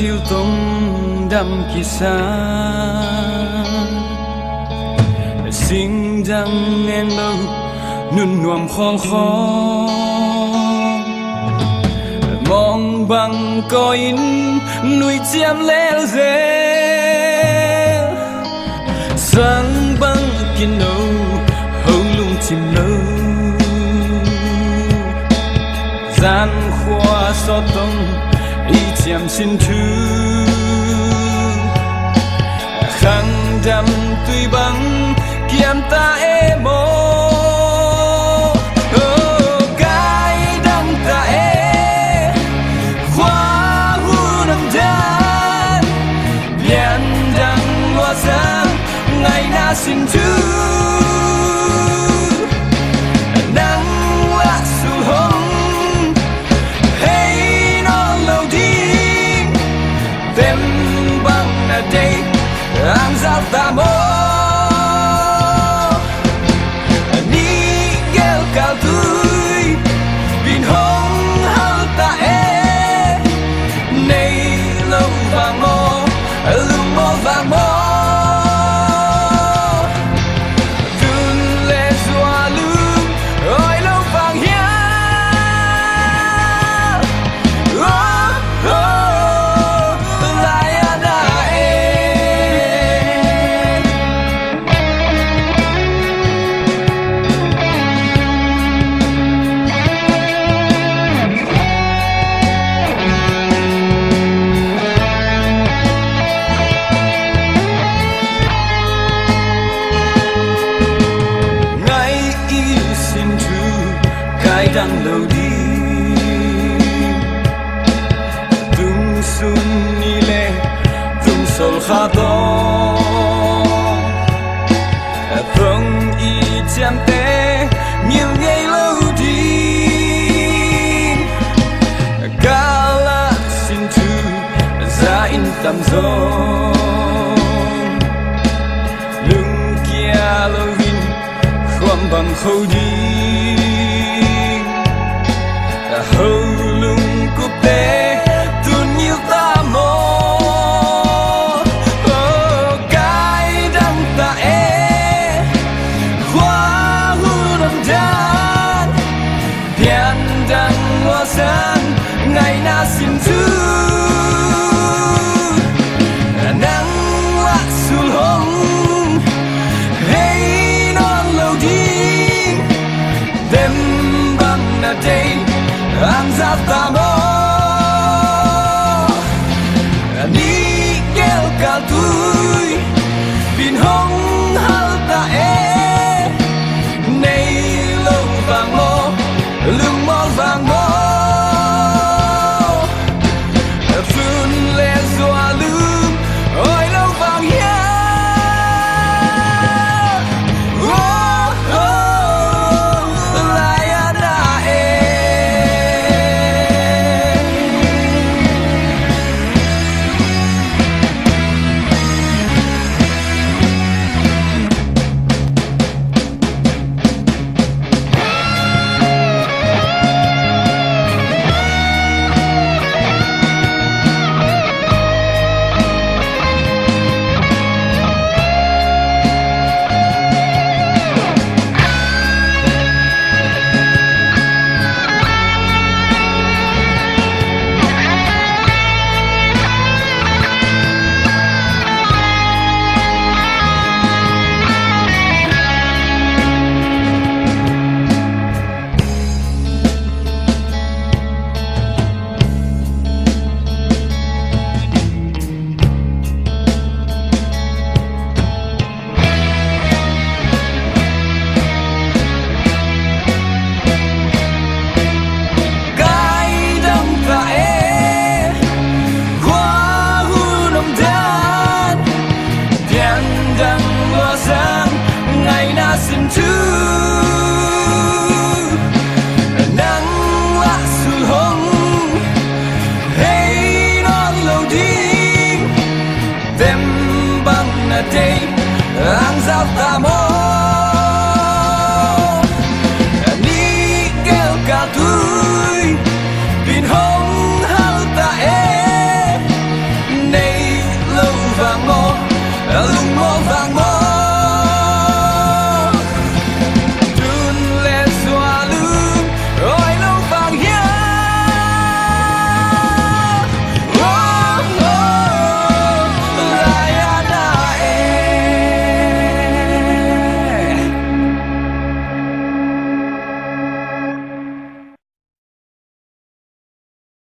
chiều tông đậm kỳ xa sinh đăng en lâu nôn nuông khoang khó mong bằng coi nuôi chiêm lẽ dễ sáng băng kiên đâu hầu lung chìm lâu gian khoa so tông ý chiêm xin thứ khăn đầm tuy băng kiêm ta em mô cái đăng ta em khoa hu nằm đan liền đăng loa sáng ngày na xin thứ nắng lá sù hồng hay nó lâu đi tem băng ở đây ang giao ta mô cao tuổi bin hong hao ta e nay lâu vàng mô lung mô vàng mô tun lệ xóa lưng ôi lâu vàng hiá lại ana e đang lâu đi tung sun ni le tung sol kha to phong y chăm te nhiều ngày lâu đi gala xin thu ra in tâm gió lưng kia lâu vin khoam bằng khâu đi hầu lung cúp té tuôn nhiều ta mô cái đăng ta e khoa hu nằm đan điện đăng loa sáng ngày na xin thứ nắng lá sù hồng hay non lâu đi đêm băng ở đây ang giao ta mô ni kêu cao tuổi bin hong hao ta e nay lâu vàng mô lưng mô vàng mô